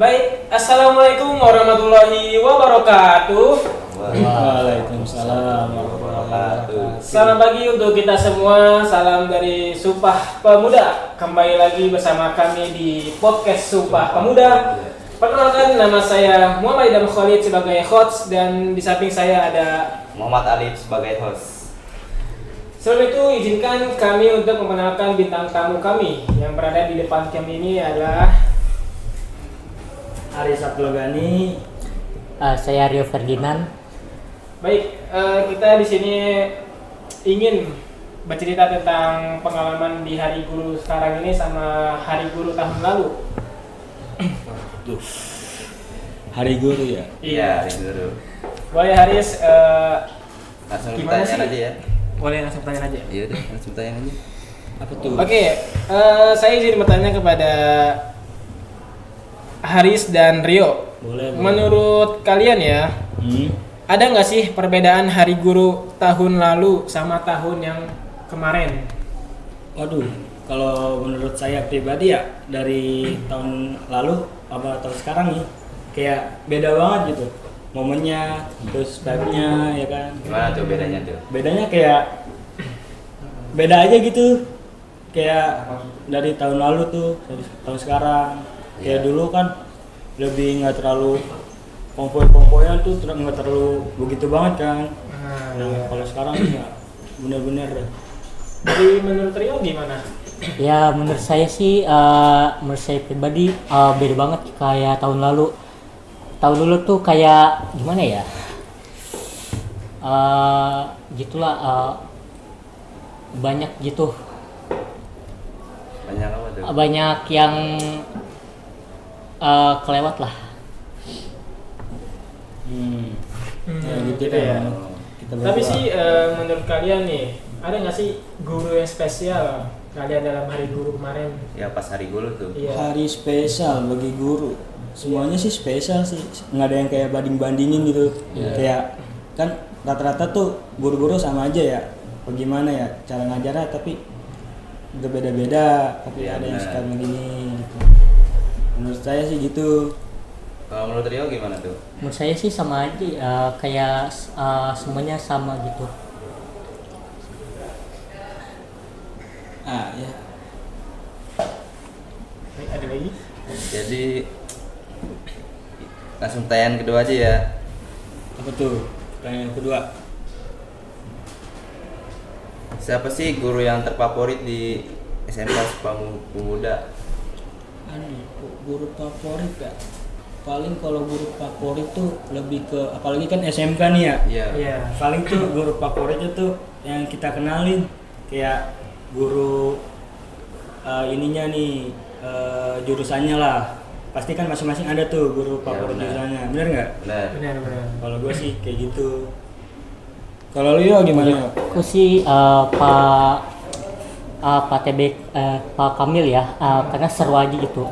Baik, assalamualaikum warahmatullahi wabarakatuh. Waalaikumsalam warahmatullahi wabarakatuh. Selamat pagi untuk kita semua. Salam dari Sumpah Pemuda. Kembali lagi bersama kami di podcast Sumpah Pemuda. Perkenalkan, nama saya Muhammad Idham Khalid sebagai host dan di samping saya ada Muhammad Alif sebagai host. Sebelum itu izinkan kami untuk memperkenalkan bintang tamu kami yang berada di depan kami ini adalah Aris Abdul Ghani. Saya Rio Ferdinand. Baik, kita di sini ingin bercerita tentang pengalaman di Hari Guru sekarang ini sama Hari Guru tahun lalu. Hari Guru ya? Iya, Hari Guru. Boleh Haris, Langsung gimana pertanyaan sih? aja ya. Boleh langsung pertanyaan aja. Iya udah, langsung pertanyaan aja. Apa tuh? Oke, saya izin bertanya kepada Haris dan Rio. Boleh. Menurut kalian ya, ada nggak sih perbedaan Hari Guru tahun lalu sama tahun yang kemarin? Waduh, kalau menurut saya pribadi ya dari tahun lalu sama tahun sekarang nih kayak beda banget gitu. Momennya, terus vibe-nya ya kan. Gimana tuh bedanya tuh? Bedanya kayak beda aja gitu. Kayak dari tahun lalu tuh, dari tahun sekarang. Kayak Iya. dulu kan lebih nggak terlalu konvoy-konvoyan tuh nggak terlalu begitu banget kan. Nah, kalau sekarang ya bener-bener deh. Jadi menurut Rio gimana? Ya menurut saya sih, menurut saya pribadi beda banget kayak tahun lalu. Tahun dulu tuh kayak gimana ya? Gitulah, banyak gitu, Banyak apa tuh? banyak yang kelewat lah. Ya gitu gitu deh. ya. Kita Tapi berdua. sih menurut kalian nih, ada nggak sih guru yang spesial kalian dalam Hari Guru kemarin? Ya pas Hari Guru tuh. Iya. Hari spesial bagi guru. Semuanya sih spesial sih. Nggak ada yang kayak banding-bandingin gitu. Iya. Kayak kan rata-rata tuh guru-guru sama aja ya. Bagaimana ya cara ngajarnya tapi berbeda-beda. Tapi Iya, ada yang benar. suka begini gitu. Menurut saya sih gitu. Kalau menurut Rio gimana tuh? Menurut saya sih sama aja, kayak semuanya sama gitu. Ah ya. Baik, ada lagi? Jadi langsung pertanyaan kedua aja ya. Apa tuh? Pertanyaan kedua. Siapa sih guru yang terfavorit di SMK Sumpah Pemuda? Guru favorit ya? Paling kalau guru favorit tuh lebih ke apalagi kan SMK nih ya. Iya. Iya. Paling tuh guru favoritnya tuh yang kita kenalin kayak guru ininya nih jurusannya lah. Pasti kan masing-masing ada tuh guru favorit benar. jurusannya. Bener nggak? Benar. Benar. Kalau gue sih kayak gitu. Kalau Leo gimana? Aku sih Pak Pak Kamil ya, karena seru aja gitu,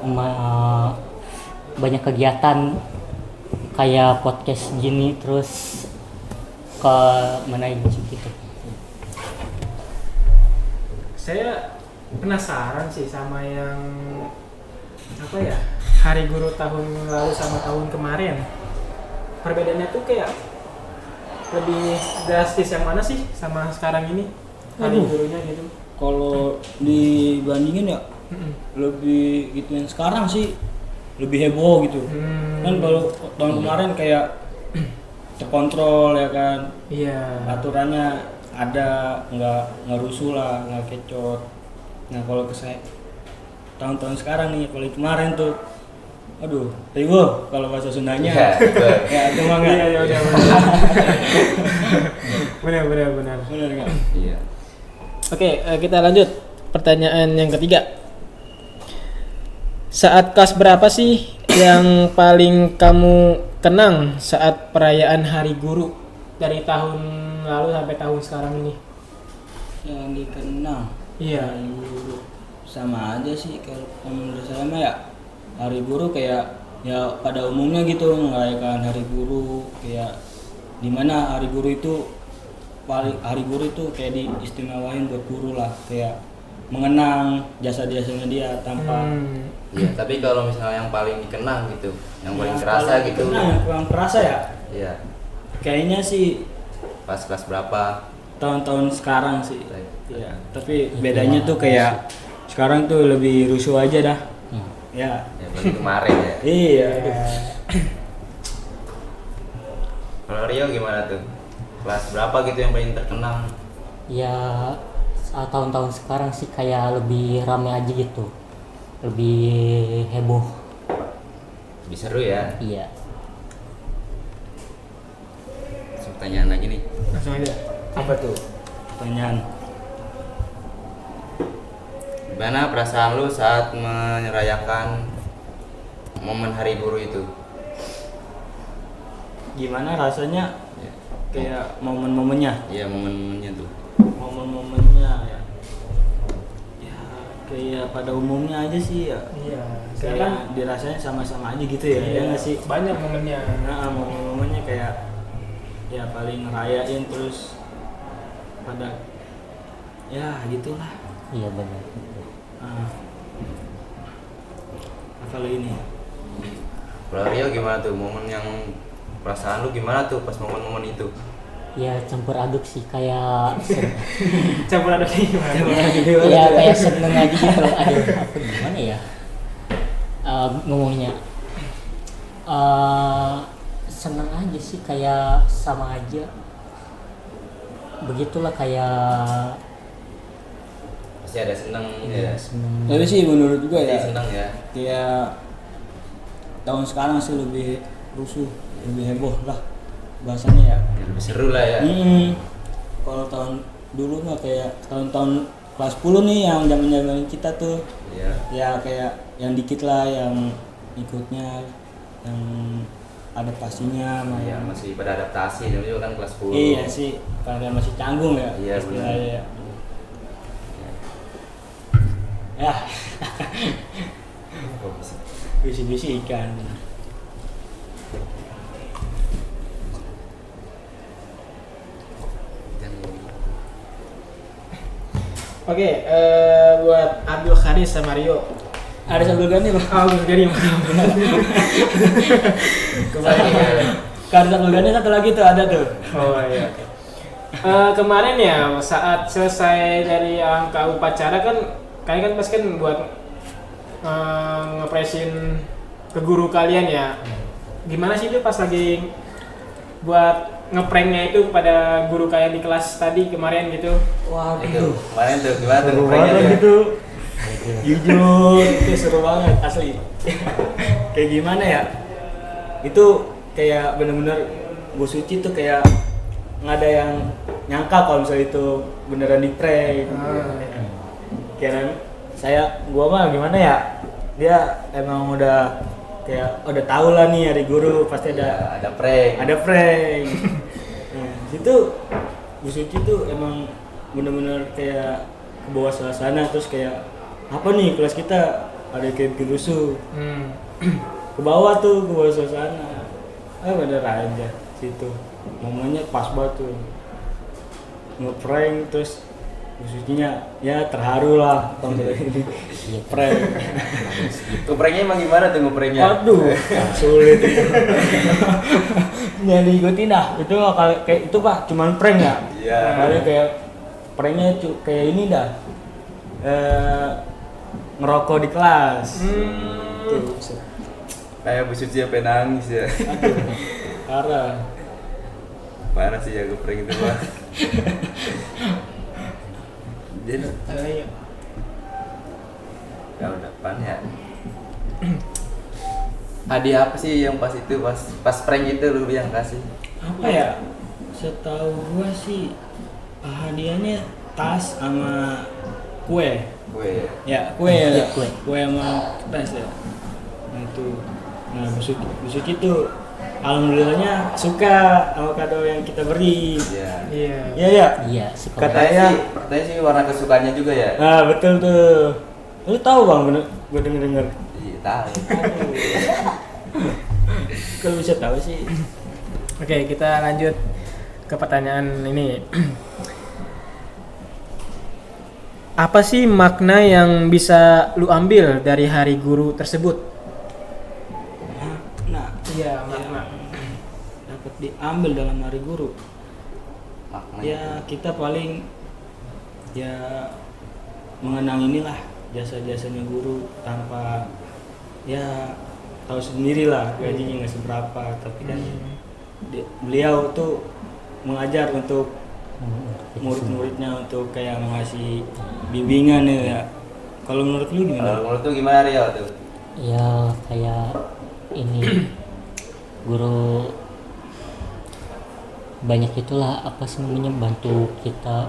banyak kegiatan kayak podcast gini, terus ke mana gitu. Saya penasaran sih sama yang apa ya, Hari Guru tahun lalu sama tahun kemarin. Perbedaannya tuh kayak lebih drastis yang mana sih sama sekarang ini Hari Aduh. Gurunya gitu. Kalau dibandingin ya lebih gitu yang sekarang sih lebih heboh gitu. Kan kalau tahun kemarin kayak terkontrol ya kan. Iya. Aturannya ada, nggak rusuh lah, nggak kecot. Nah kalau ke saya tahun-tahun sekarang nih, kalau kemarin tuh aduh riwo kalau bahasa Sundanya. Iya, betul. Ya itu mah nggak. Iya, benar. Bener nggak? Iya. Oke, kita lanjut pertanyaan yang ketiga. Saat kelas berapa sih yang paling kamu kenang saat perayaan Hari Guru dari tahun lalu sampai tahun sekarang ini? Yang dikenang Iya. Hari Guru sama aja sih kalau menurut saya mah ya Hari Guru kayak ya pada umumnya gitu merayakan Hari Guru kayak dimana Hari Guru itu Hari Guru itu kayak diistimewain buat guru lah kayak mengenang jasa-jasanya dia tanpa Iya, tapi kalau misalnya yang paling dikenang gitu, yang paling ya, kerasa kalau gitu. dikenang, yang kurang kerasa ya Iya, kayaknya sih pas kelas berapa? tahun-tahun sekarang sih. Baik. Iya, tapi bedanya tuh kayak sekarang tuh lebih rusuh aja dah. Ya. Ya berarti kemarin ya. Iya. Kalau Rio gimana tuh? Kelas berapa gitu yang paling terkenang? Ya tahun-tahun sekarang sih kayak lebih rame aja gitu, lebih heboh. Lebih seru ya. Iya. Pertanyaan lagi nih. Langsung aja. Apa tuh? Pertanyaan. Gimana perasaan lu saat merayakan momen Hari Guru itu? Gimana rasanya Ya. kayak momen-momennya? Iya, momen-momennya tuh. Momen-momennya ya. Ya kayak pada umumnya aja sih ya. Iya. Sekarang Kayak dirasanya sama-sama aja gitu ya. Ya nggak sih? banyak momennya. Nah, momen-momennya kayak ya paling ngerayain terus pada ya gitulah. Iya benar. Kalau ini Kalau Rio gimana tuh momen yang perasaan lu gimana tuh pas momen-momen itu? Ya campur aduk sih, kayak Campur aduk gimana? ya kayak seneng aja gitu. Aduh, apa gimana ya ngomongnya, seneng aja sih, kayak sama aja begitulah, kayak Pasti ada seneng ya. seneng. tapi sih menurut juga Pasti ya seneng ya. kayak tahun sekarang sih lebih rusuh, lebih heboh lah bahasanya ya. Ya, lebih seru lah ya. Kalau tahun dulu mah kayak tahun-tahun kelas 10 nih yang zaman-zaman kita tuh Iya. ya kayak yang dikit lah yang ikutnya, yang adaptasinya sama Ya, yang masih pada adaptasi, dan juga kan kelas 10. iya sih karena masih canggung ya Iya, istilahnya ya. Ya. Ya Oh, bisa. bisi-bisi ikan. Oke, buat Abdul Kharis sama Rio. Ada sambil ganti bang. Oh, Abdul Kharis. Kembali. Kalau sambil ganti satu lagi tuh ada tuh. Oh iya. Oke. Kemarin ya saat selesai dari angka upacara kan, kalian kan pasti kan buat ngepresin ke guru kalian ya. Gimana sih itu pas lagi buat ngepranknya itu pada guru kalian di kelas tadi kemarin gitu? Itu kemarin tuh gimana tuh Seru pranknya banget tuh? gitu. Jujur, itu seru banget asli. Kayak gimana ya? Itu kayak bener-bener Bu Suci tuh kayak nggak ada yang nyangka kalau misalnya itu beneran di prank. Kira gua mah gimana ya? Dia emang udah kayak udah tahu lah nih hari guru pasti Ya, ada prank. ada prank. Nah, itu Bu Suci tuh emang bener-bener kayak ke bawah suasana, terus kayak apa nih kelas kita ada kayak bikin rusuh ke bawah tuh, ke bawah suasana. Bener aja situ momennya pas banget tuh nge-prank, terus Bu Sucinya ya terharu lah tahun ini prank. Ngepranknya emang gimana tuh ngepranknya? Aduh, sulit itu. Jangan diikutin dah. Itu kalau kayak itu Pak, cuman prank ya. Iya. Paling kayak pranknya kayak ini dah. Ngerokok di kelas. Tuh. Kayak Bu Suci sampai nangis ya. Aduh, parah. Parah sih ya ngeprank itu mah. Jadi tahun depan ya. Hadiah apa sih yang pas itu pas prank itu lu yang kasih? Apa ya? Setahu gua sih hadiahnya tas sama kue. Gue Ya, kue ya. Iya, kue. Kue sama tas ya. Nah itu. Nah, Bu Suci tuh alhamdulillahnya suka sama kado yang kita beri. ya. Iya. Iya ya. Iya suka Katanya- Katanya sih warna kesukaannya juga ya. Nah, betul tuh. Lu tahu Bang, gue denger. Iya tahu. Kalau bisa tahu sih. Oke, kita lanjut ke pertanyaan ini. apa sih makna yang bisa lu ambil dari hari guru tersebut? Nah, Iya, makna. dapat diambil dalam hari guru. Maknanya. Ya kita paling ya mengenang inilah jasa-jasanya guru tanpa ya tahu sendiri lah gajinya nggak seberapa, tapi kan beliau tuh mengajar untuk murid-muridnya untuk kayak mengasih bimbingan ya. Kalau menurut lu Kalau gimana? menurut tuh gimana Rio tuh? Ya kayak ini guru banyak itulah apa sih namanya bantu kita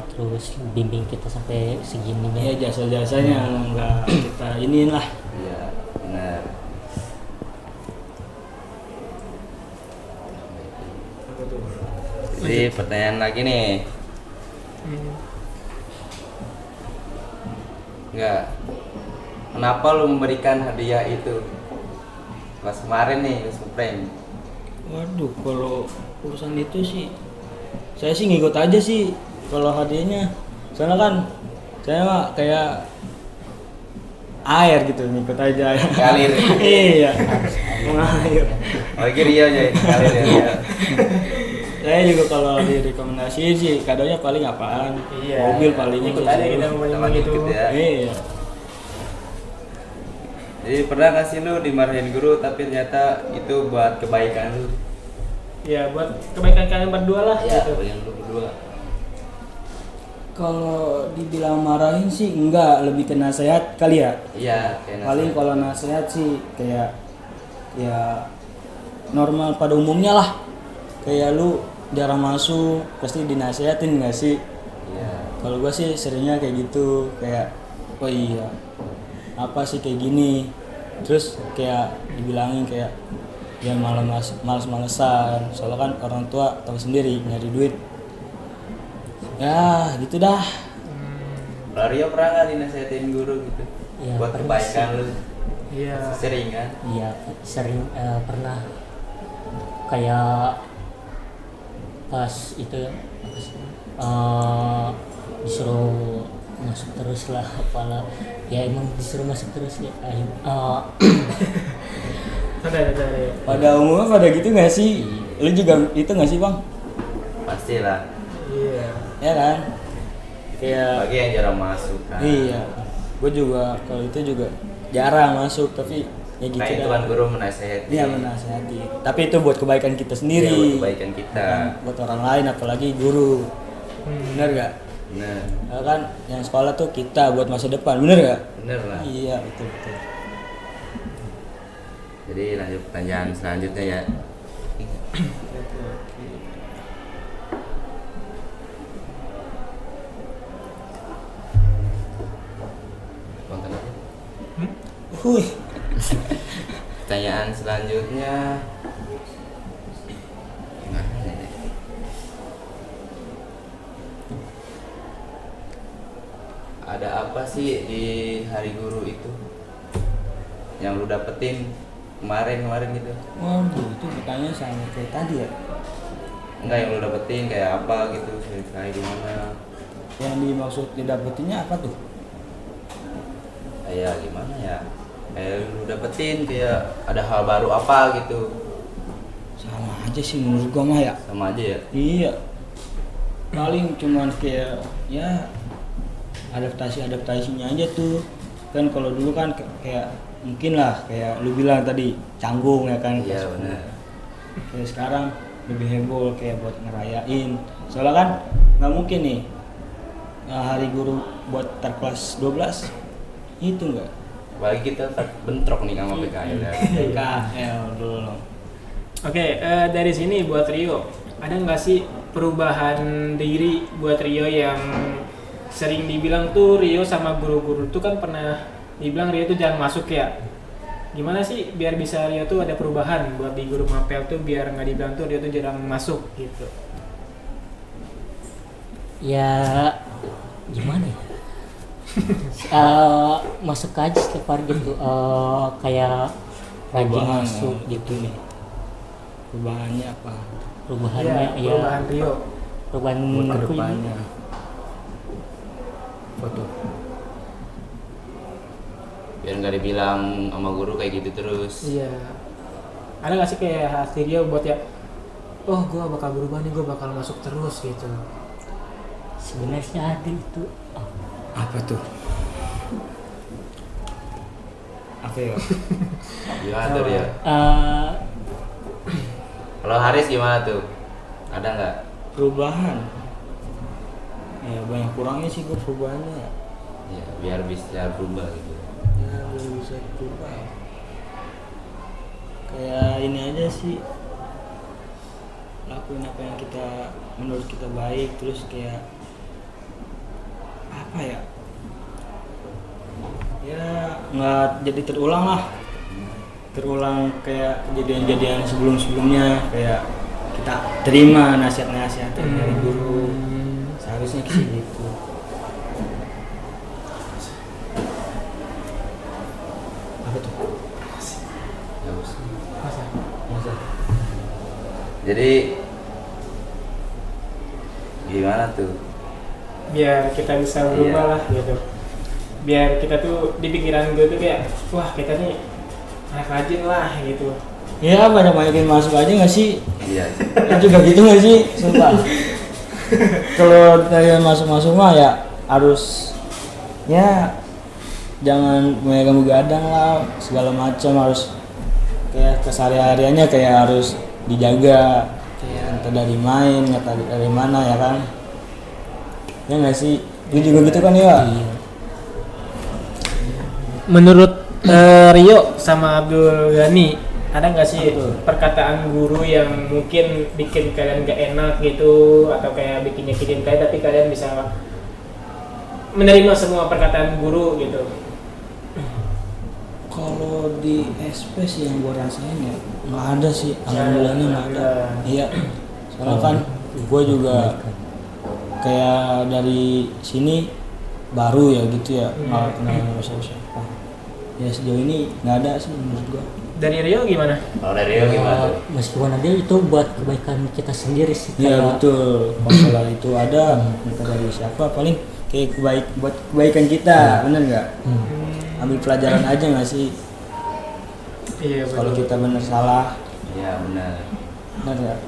terus bimbing kita sampai segininya. Ya jasa-jasanya nggak kita iniin lah. Iya, benar. Jadi pertanyaan lagi nih. Enggak. Kenapa lu memberikan hadiah itu? Pas kemarin nih, pas prank. Waduh, kalau urusan itu sih saya sih ngikut aja sih kalau hadiahnya. Soalnya kan saya mah kayak air gitu, ngikut aja. Ngalir. Iya. Mengalir. Lagi Rio aja, ngalir ya. Saya juga kalau direkomendasi sih kadonya paling apaan? Iya. Mobil paling Ikut itu aja sih. kita ngomongin gitu. Ikut ya. Iya. Jadi pernah nggak sih lu dimarahin guru tapi ternyata itu buat kebaikan lu? Ya buat kebaikan kalian berdua lah Ya, gitu. yang lu berdua. Kalau dibilang marahin sih enggak, lebih ke nasihat kali ya. Iya, kayak Paling nasihat. kalau nasihat sih kayak ya normal pada umumnya lah. Kayak lu jarang masuk pasti dinasihatin nggak sih? Iya. Kalau gua sih seringnya kayak gitu, kayak oh iya apa sih kayak gini, terus kayak dibilangin kayak ya males-malesan, soalnya kan orang tua tahu sendiri nyari duit. Ya gitu dah. Kalau Rio pernah nggak dinasihatin guru gitu? Ya, Buat pernah kebaikan sih. lu? Iya. Sering kan? Iya sering pernah kayak pas itu apa sih, disuruh masuk terus lah apalah ya emang disuruh masuk terus ya Ada. Pada umumnya pada gitu nggak sih? Lu juga itu nggak sih bang? Pastilah. Iya. Ya kan? Kayak Bagi yang jarang masuk kan. iya, gue juga kalau itu juga jarang masuk, tapi ya gitu Nah itu dah. kan guru menasehati. Iya menasihati. Tapi itu buat kebaikan kita Iya, sendiri. buat kebaikan kita. Bukan buat orang lain, apalagi guru. Bener gak? Bener, Ya kan yang sekolah tuh kita buat masa depan, bener gak? bener lah. Iya betul betul. Jadi lanjut pertanyaan selanjutnya ya. Bang, kenapa? Hui. Pertanyaan selanjutnya. Gimana ini? Ada apa sih di hari guru itu yang lu dapetin kemarin gitu? Waduh itu pertanyaan sama kayak tadi ya. Enggak, yang lu dapetin kayak apa gitu, kayak gimana? Yang dimaksud didapetinnya apa tuh? Kayak gimana ya? Kayak lu dapetin kayak ada hal baru apa gitu. Sama aja sih menurut gua mah ya. Sama aja ya. Iya. Paling cuman kayak ya adaptasinya aja tuh. Kan kalau dulu kan kayak mungkin lah kayak lu bilang tadi canggung ya kan. Iya benar. Kayak sekarang lebih heboh kayak buat ngerayain. Soalnya kan nggak mungkin nih hari guru buat kelas 12 itu enggak. Apalagi kita bentrok nih sama PKL ya. PKL dulu. Oke, dari sini buat Rio, ada nggak sih perubahan diri buat Rio yang sering dibilang tuh Rio sama guru-guru tuh kan pernah dibilang Rio tuh jangan masuk ya. Gimana sih biar bisa Rio tuh ada perubahan buat di guru mapel tuh biar nggak dibilang tuh Rio tuh jarang masuk gitu. ya gimana ya masuk aja setiap hari gitu kayak rajin Perubahan, masuk gitu nih. Perubahannya apa? perubahannya Iya, perubahan Rio. perubahan Buat aku ini. kedepannya. Foto. Biar nggak dibilang sama guru kayak gitu terus. Iya. Ada nggak sih kayak hati dia buat ya, oh gue bakal berubah nih, gue bakal masuk terus gitu. Sebenarnya ada itu. Apa tuh? Apa ya? Gimana tuh dia? Eh, Kalau Haris gimana tuh? Ada nggak? Perubahan. Ya banyak kurangnya sih gue perubahannya. Ya, biar bisa berubah gitu. Ya biar bisa berubah. Kayak ini aja sih. Lakuin apa yang kita menurut kita baik, terus kayak apa ya? Ya nggak jadi terulang lah. Terulang kayak kejadian-kejadian sebelum-sebelumnya, kayak kita terima nasihat-nasihat dari guru. Seharusnya sih gitu. Apa tuh? Ya, bos. Masa? Masa? Jadi gimana tuh? Biar kita bisa berubah Iya. lah gitu. Biar kita tuh di pikiran gue tuh kayak, wah kita nih anak rajin lah gitu. Ya banyak-banyakin masuk aja nggak sih? Iya. Ya juga gitu nggak sih? Sumpah. Kalau dari masuk-masuk mah ya harus ya jangan megang begadang lah, segala macam harus kayak kesehariannya kayak harus dijaga, kayak entah dari main, entah dari mana ya kan? Ya nggak sih? Gue juga gitu kan ya. iya. Menurut Rio sama Abdul Ghani, ada nggak sih Apa? perkataan guru yang mungkin bikin kalian gak enak gitu, atau kayak bikin nyakitin kalian tapi kalian bisa menerima semua perkataan guru gitu? Kalau di SP sih yang gue rasain ya nggak ada sih, alhamdulillahnya nggak ada. Iya, soalnya kan gue juga kayak dari sini baru ya gitu ya, nggak kenal sama siapa. Ya sejauh ini nggak ada sih menurut gue. Dari Rio gimana? Kalau dari Rio gimana tuh? Meskipun ada itu buat kebaikan kita sendiri sih. Iya kayak- betul. Masalah itu ada entah dari siapa, paling kayak buat kebaikan kita, bener nggak? Ambil pelajaran aja nggak sih? Iya Kalau kita bener salah, Iya benar. bener nggak?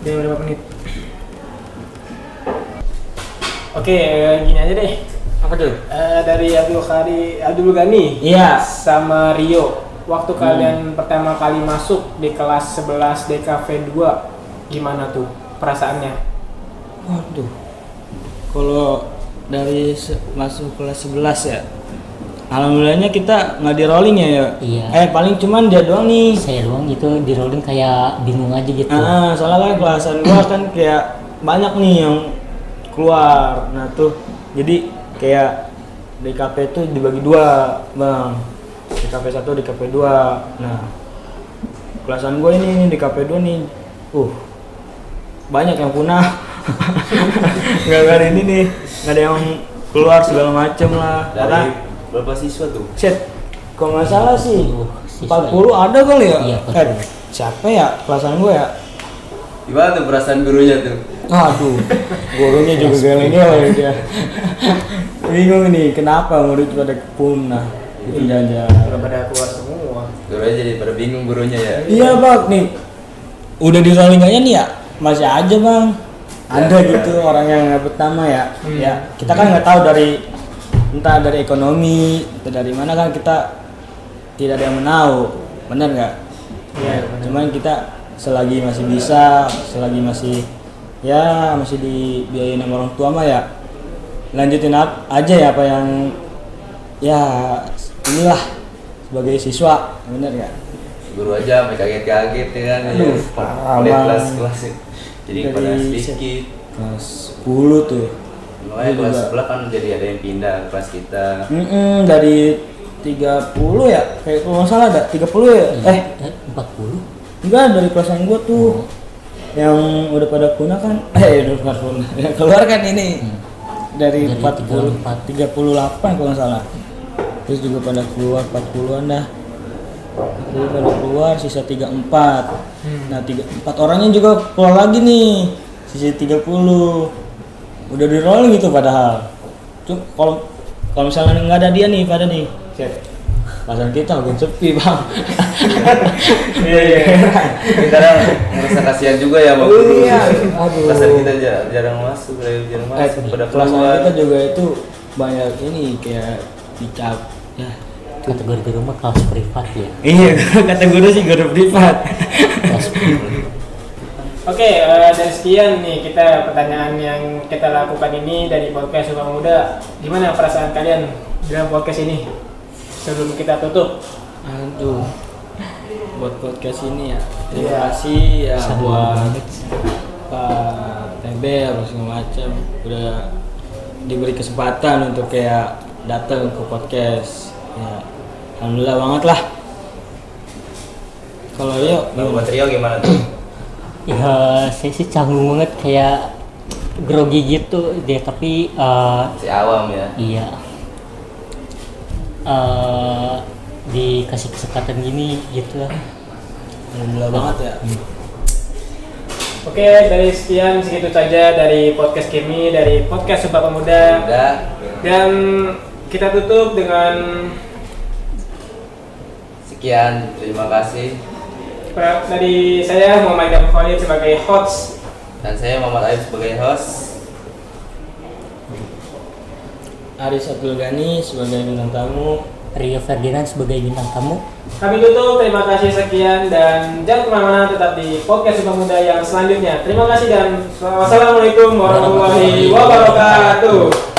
Udah berapa menit? Oke, gini aja deh. Apa tuh? Dari Abdul Ghani Iya. sama Rio, waktu kalian pertama kali masuk di kelas 11 DKV 2, gimana tuh perasaannya? Waduh. Kalau dari masuk kelas 11 ya, alhamdulillahnya kita nggak di rolling ya. Iya. Paling cuman dia doang nih. Saya doang gitu di rolling kayak bingung aja gitu. Soalnya kan kelasan gua kan kayak banyak nih yang keluar. Nah tuh, jadi kayak DKP tuh dibagi dua, bang. DKP 1, DKP 2. Nah, kelasan gue ini DKP 2 nih, banyak yang punah. Nggak ada ini nih, nggak ada yang keluar segala macem lah. Dari Karena berapa siswa tuh? set, kalau nggak salah sih 40 40 ada kali ya. Iya, 40. Siapa ya kelasan gue ya? Gimana tuh perasaan gurunya tuh? Aduh, gurunya juga geleng-geleng dia. Bingung nih, kenapa murid pada punah? Itu jangan. Udah pada keluar semua. Gurunya jadi pada bingung gurunya ya. Iya bang, nih udah di rolling aja nih ya, masih aja bang. Ada Ya, gitu orang yang pertama ya. Hmm. Ya kita kan nggak tahu dari entah dari ekonomi, entah dari mana kan kita tidak ada yang menahu, benar nggak? Iya, benar. Cuman kita selagi masih bisa, selagi masih ya masih dibiayain sama orang tua mah ya lanjutin aja ya apa yang ya inilah sebagai siswa, bener ya. Guru aja sampai kaget-kaget ya kan. Aduh, Ya. parah Lihat banget. kelas jadi Dari pada sedikit. Kelas 10 tuh. Makanya Itu kelas juga. sebelah kan jadi ada yang pindah ke kelas kita. Dari 30 ya, kayak kalau nggak salah ada 30 ya. 40. Enggak, dari kelasan gua tuh yang udah pada punah kan, udah pada punah. Yang keluar kan ini dari Dari 38 kalau nggak salah. Terus juga pada keluar 40-an dah. Jadi pada keluar sisa 34. Nah, 4 orangnya juga keluar lagi nih. Sisa 30. udah di rolling itu padahal. Kalau misalnya nggak ada dia nih pada nih, pasar kita mungkin sepi bang. Iya. Kita merasa kasihan juga ya bang. Iya. Aduh. Pasar kita jarang masuk, pada Kelas keluar. kita juga itu banyak ini kayak dicap. Ya. Kategori rumah kelas privat ya. Iya, kata guru sih guru privat. Kelas privat. Oke, dan sekian nih kita pertanyaan yang kita lakukan ini dari podcast Sumpah Pemuda. Gimana perasaan kalian dalam podcast ini? Sebelum kita tutup. Aduh, buat podcast ini ya terima Iya. kasih ya Senang buat banget. Pak TB apa segala macam udah diberi kesempatan untuk kayak datang ke podcast ya, alhamdulillah banget lah. Kalau Buat Rio gimana tuh? Ya saya sih canggung banget kayak grogi gitu dia tapi Si awam ya. iya dikasih kesempatan gini gitu lah. alhamdulillah banget ya. Oke, dari sekian segitu saja dari podcast kami, dari podcast Sumpah Pemuda. Udah. Dan kita tutup dengan Sekian, terima kasih. dari saya Muhammad Idham Khalid sebagai host. Dan saya Muhammad Aib sebagai host. Aris Abdul Ghani sebagai bintang tamu. Rio Ferdinand sebagai bintang tamu. Kami tutup, terima kasih sekian dan jangan kemana-mana, tetap di podcast Sumpah Pemuda yang selanjutnya. Terima kasih dan wassalamualaikum warahmatullahi wabarakatuh.